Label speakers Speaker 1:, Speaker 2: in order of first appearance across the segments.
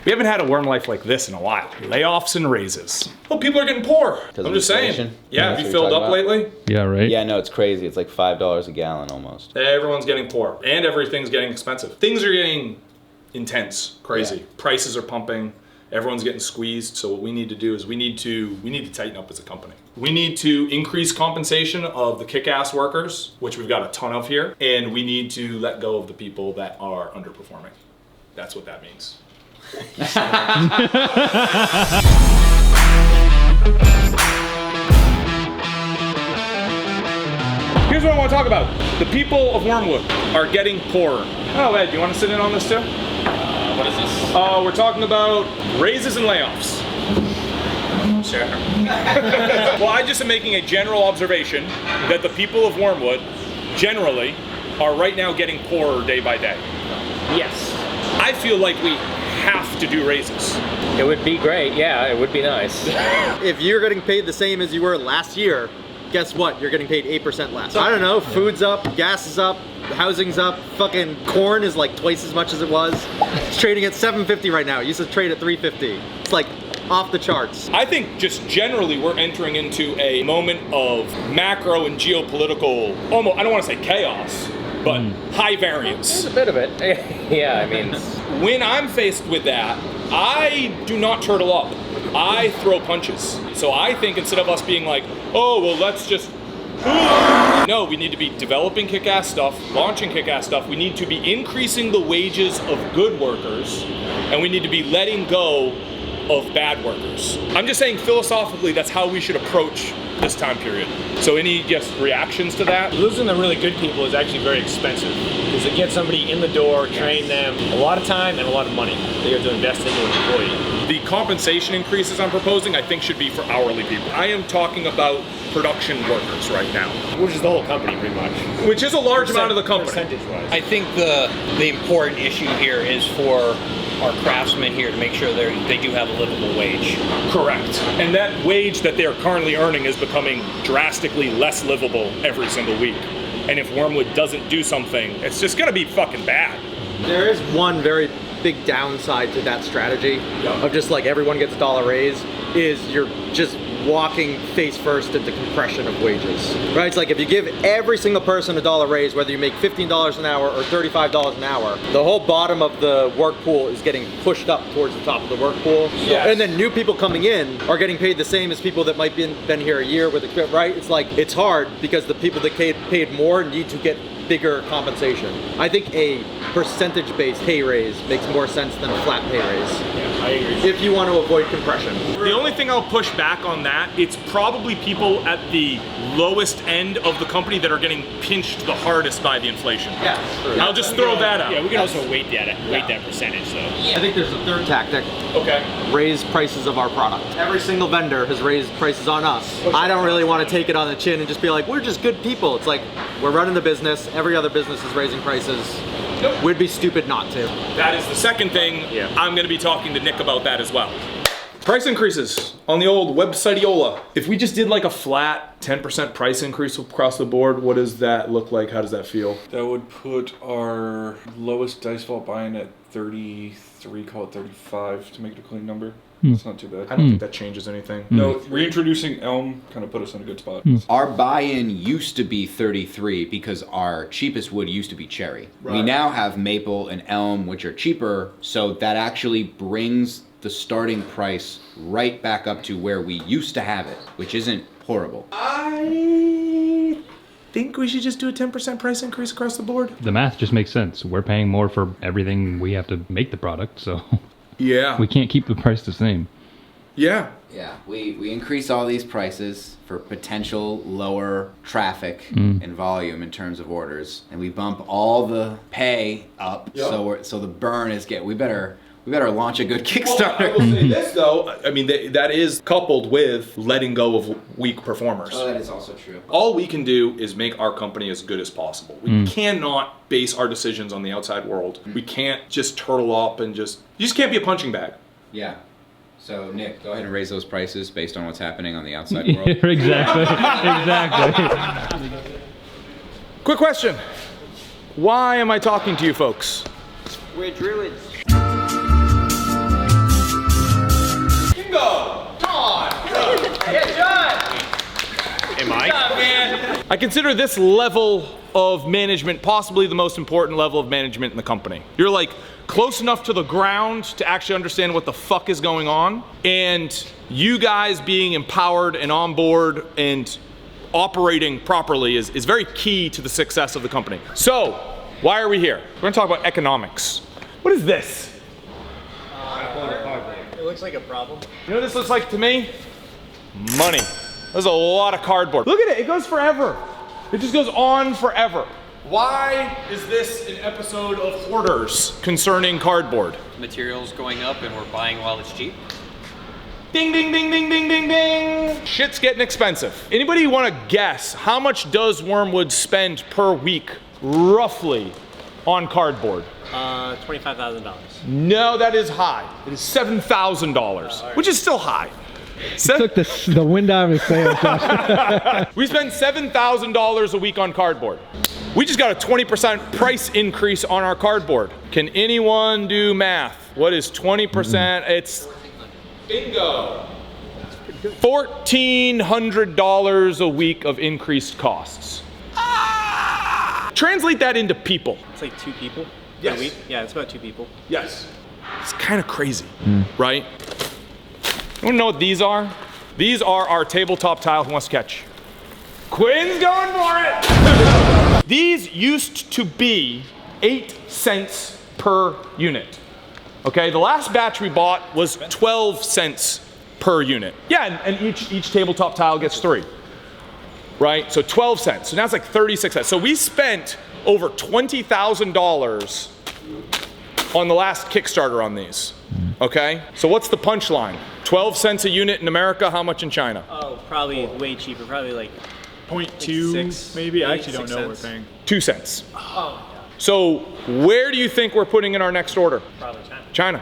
Speaker 1: We haven't had a Wyrm Lyfe like this in a while. Layoffs and raises. Well, people are getting poor. I'm just saying. Yeah, have you filled up lately?
Speaker 2: Yeah, right?
Speaker 3: Yeah, no, it's crazy. It's like $5 a gallon almost.
Speaker 1: Everyone's getting poor. And everything's getting expensive. Things are getting intense, crazy. Yeah. Prices are pumping. Everyone's getting squeezed. So what we need to do is we need to tighten up as a company. We need to increase compensation of the kick-ass workers, which we've got a ton of here, and we need to let go of the people that are underperforming. That's what that means. Here's what I want to talk about. The people of Wyrmwood are getting poorer. Oh, Ed, you want to sit in on this too?
Speaker 4: What is this?
Speaker 1: We're talking about raises and layoffs.
Speaker 4: Sure.
Speaker 1: Well, I just am making a general observation that the people of Wyrmwood generally are right now getting poorer day by day.
Speaker 4: Yes.
Speaker 1: I feel like we have to do raises.
Speaker 4: It would be great, yeah, it would be nice.
Speaker 5: If you're getting paid the same as you were last year, guess what? You're getting paid 8% less. I don't know, food's up, gas is up, housing's up, fucking corn is like twice as much as it was. It's trading at $7.50 right now. It used to trade at $3.50. It's like off the charts.
Speaker 1: I think just generally we're entering into a moment of macro and geopolitical, almost, I don't want to say chaos, but high variance.
Speaker 4: There's a bit of it. Yeah, I mean.
Speaker 1: When I'm faced with that, I do not turtle up. I throw punches. So I think instead of us being like, oh, well, let's just, no, we need to be developing kick-ass stuff, launching kick-ass stuff. We need to be increasing the wages of good workers, and we need to be letting go of bad workers. I'm just saying philosophically, that's how we should approach this time period. So any just reactions to that?
Speaker 6: Losing the really good people is actually very expensive because to get somebody in the door, train them, a lot of time and a lot of money that you have to invest into an employee.
Speaker 1: The compensation increases I'm proposing, I think, should be for hourly people. I am talking about production workers right now.
Speaker 6: Which is the whole company, pretty much.
Speaker 1: Which is a large amount of the company.
Speaker 6: Percentage-wise.
Speaker 7: I think the important issue here is for our craftsmen here to make sure they do have a livable wage.
Speaker 1: Correct. And that wage that they are currently earning is becoming drastically less livable every single week. And if Wyrmwood doesn't do something, it's just gonna be fucking bad.
Speaker 5: There is one very big downside to that strategy of just like everyone gets a dollar raise is you're just walking face first into compression of wages, right? It's like if you give every single person a dollar raise, whether you make $15 an hour or $35 an hour, the whole bottom of the work pool is getting pushed up towards the top of the work pool.
Speaker 1: Yes.
Speaker 5: And then new people coming in are getting paid the same as people that might been here a year with a, right? It's like, it's hard because the people that paid more need to get bigger compensation. I think a percentage-based pay raise makes more sense than a flat pay raise.
Speaker 6: Yeah, I agree.
Speaker 5: If you want to avoid compression.
Speaker 1: The only thing I'll push back on that, it's probably people at the lowest end of the company that are getting pinched the hardest by the inflation.
Speaker 5: Yeah, true.
Speaker 1: I'll just throw that out.
Speaker 6: Yeah, we can also weight that percentage, though.
Speaker 5: I think there's a third tactic.
Speaker 1: Okay.
Speaker 5: Raise prices of our product. Every single vendor has raised prices on us. I don't really want to take it on the chin and just be like, we're just good people. It's like, we're running the business. Every other business is raising prices.
Speaker 1: Nope.
Speaker 5: We'd be stupid not to.
Speaker 1: That is the second thing.
Speaker 6: Yeah.
Speaker 1: I'm gonna be talking to Nick about that as well. Price increases on the old websiteiola. If we just did like a flat 10% price increase across the board, what does that look like? How does that feel?
Speaker 8: That would put our lowest dice vault buy-in at 33, call it 35 to make it a clean number. It's not too bad.
Speaker 1: I don't think that changes anything.
Speaker 8: No, reintroducing elm kind of put us in a good spot.
Speaker 3: Our buy-in used to be 33 because our cheapest wood used to be cherry.
Speaker 1: Right.
Speaker 3: We now have maple and elm, which are cheaper, so that actually brings the starting price right back up to where we used to have it, which isn't horrible.
Speaker 1: I think we should just do a 10% price increase across the board.
Speaker 2: The math just makes sense. We're paying more for everything we have to make the product, so
Speaker 1: Yeah.
Speaker 2: we can't keep the price the same.
Speaker 1: Yeah.
Speaker 3: Yeah, we increase all these prices for potential lower traffic and volume in terms of orders, and we bump all the pay up.
Speaker 1: Yep.
Speaker 3: So the burn is we better launch a good Kickstarter.
Speaker 1: Well, I will say this though, I mean that is coupled with letting go of weak performers.
Speaker 3: Oh, that is also true.
Speaker 1: All we can do is make our company as good as possible. We cannot base our decisions on the outside world. We can't just turtle up and you just can't be a punching bag.
Speaker 3: Yeah. So Nick, go ahead and raise those prices based on what's happening on the outside world.
Speaker 2: Exactly. Exactly.
Speaker 1: Quick question. Why am I talking to you folks?
Speaker 5: We're druids.
Speaker 1: consider this level of management possibly the most important level of management in the company. You're like close enough to the ground to actually understand what the fuck is going on, and you guys being empowered and on board and operating properly is very key to the success of the company. So, why are we here? We're gonna talk about economics. What is this?
Speaker 5: It looks like a problem.
Speaker 1: You know what this looks like to me? Money. There's a lot of cardboard. Look at it, it goes forever. It just goes on forever. Why is this an episode of Hoarders concerning cardboard?
Speaker 7: Materials going up and we're buying while it's cheap.
Speaker 1: Ding, ding, ding, ding, ding, ding, ding. Shit's getting expensive. Anybody want to guess how much does Wyrmwood spend per week, roughly, on cardboard?
Speaker 6: $25,000.
Speaker 1: No, that is high. It is $7,000, which is still high.
Speaker 9: Took the wind out of his sails.
Speaker 1: We spend $7,000 a week on cardboard. We just got a 20% price increase on our cardboard. Can anyone do math? What is 20%? It's bingo. $1,400 a week of increased costs. Translate that into people.
Speaker 6: It's like 2 people.
Speaker 1: Yes.
Speaker 6: A week? Yeah, it's about 2 people.
Speaker 1: Yes. It's kind of crazy, right? You wanna know what these are? These are our tabletop tile. Who wants to catch? Quinn's going for it! These used to be 8 cents per unit. Okay, the last batch we bought was 12 cents per unit. Yeah, and each tabletop tile gets 3. Right, so 12 cents. So now it's like 36 cents. So we spent over $20,000 on the last Kickstarter on these. Okay, so what's the punchline? 12 cents a unit in America, how much in China?
Speaker 6: Oh, probably way cheaper. Probably like
Speaker 10: 0.2
Speaker 6: 6,
Speaker 10: maybe. I actually
Speaker 6: 6
Speaker 10: don't know what
Speaker 6: cents.
Speaker 10: we're paying.
Speaker 1: 2 cents.
Speaker 6: Oh,
Speaker 1: So where do you think we're putting in our next order?
Speaker 6: probably China.
Speaker 1: China.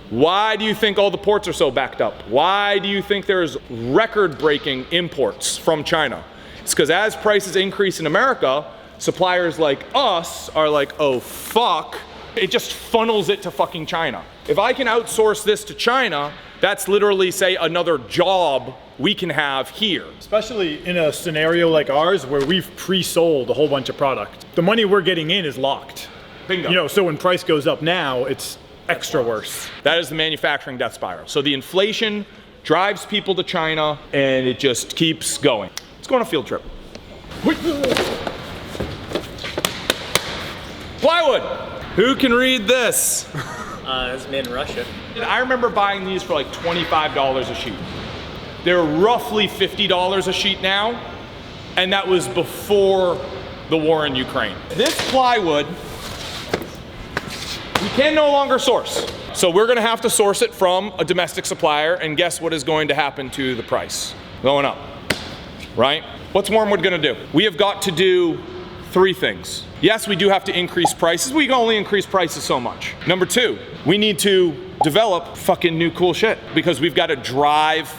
Speaker 1: Why do you think all the ports are so backed up? Why do you think there's record-breaking imports from China? It's because as prices increase in America, suppliers like us are like, oh fuck, it just funnels it to fucking China. If I can outsource this to China, that's literally, say, another job we can have here.
Speaker 10: Especially in a scenario like ours where we've pre-sold a whole bunch of product. The money we're getting in is locked.
Speaker 1: Bingo.
Speaker 10: You know, so when price goes up now, it's extra worse.
Speaker 1: That is the manufacturing death spiral. So the inflation drives people to China and it just keeps going. Let's go on a field trip. Plywood. Who can read this?
Speaker 6: It's made in Russia.
Speaker 1: I remember buying these for like $25 a sheet. They're roughly $50 a sheet now, and that was before the war in Ukraine. This plywood, we can no longer source. So we're gonna have to source it from a domestic supplier, and guess what is going to happen to the price? Going up, right? What's Wyrmwood gonna do? We have got to do 3 things. Yes, we do have to increase prices. We can only increase prices so much. Number 2, we need to develop fucking new cool shit because we've got to drive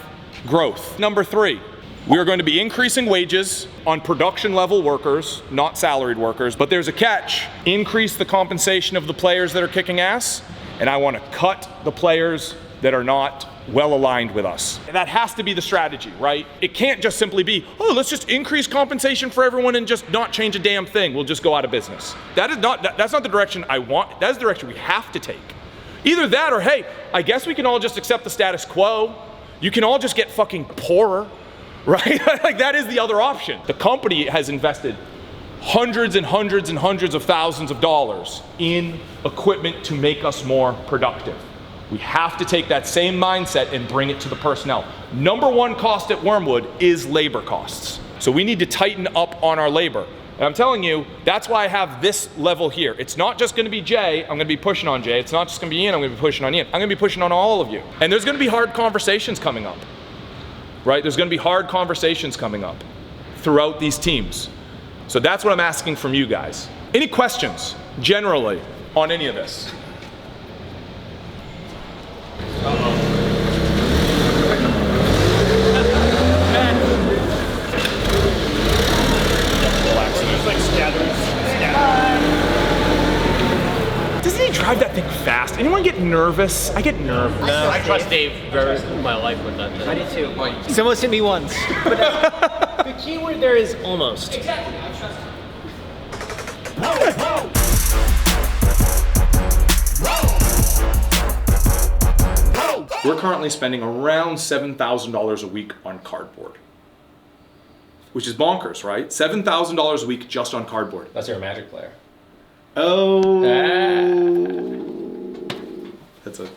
Speaker 1: growth. Number 3, we are going to be increasing wages on production level workers, not salaried workers, but there's a catch. Increase the compensation of the players that are kicking ass, and I want to cut the players that are not well aligned with us. And that has to be the strategy, right? It can't just simply be, oh, let's just increase compensation for everyone and just not change a damn thing. We'll just go out of business. That's not the direction I want. That's the direction we have to take. Either that or, hey, I guess we can all just accept the status quo. You can all just get fucking poorer, right? Like that is the other option. The company has invested hundreds and hundreds and hundreds of thousands of dollars in equipment to make us more productive. We have to take that same mindset and bring it to the personnel. Number 1 cost at Wyrmwood is labor costs. So we need to tighten up on our labor. And I'm telling you, that's why I have this level here. It's not just gonna be Jay, I'm gonna be pushing on Jay. It's not just gonna be Ian, I'm gonna be pushing on Ian. I'm gonna be pushing on all of you. And there's gonna be hard conversations coming up, right? There's gonna be hard conversations coming up throughout these teams. So that's what I'm asking from you guys. Any questions, generally, on any of this? Doesn't he drive that thing fast? Anyone get nervous? I get nervous.
Speaker 4: No, I trust Dave very with my life with that thing.
Speaker 5: I did too. Someone hit me once.
Speaker 4: keyword there is almost.
Speaker 1: Exactly. We're currently spending around $7,000 a week on cardboard, which is bonkers, right? $7,000 a week just on cardboard.
Speaker 4: That's your Magic player.
Speaker 1: Oh. That's a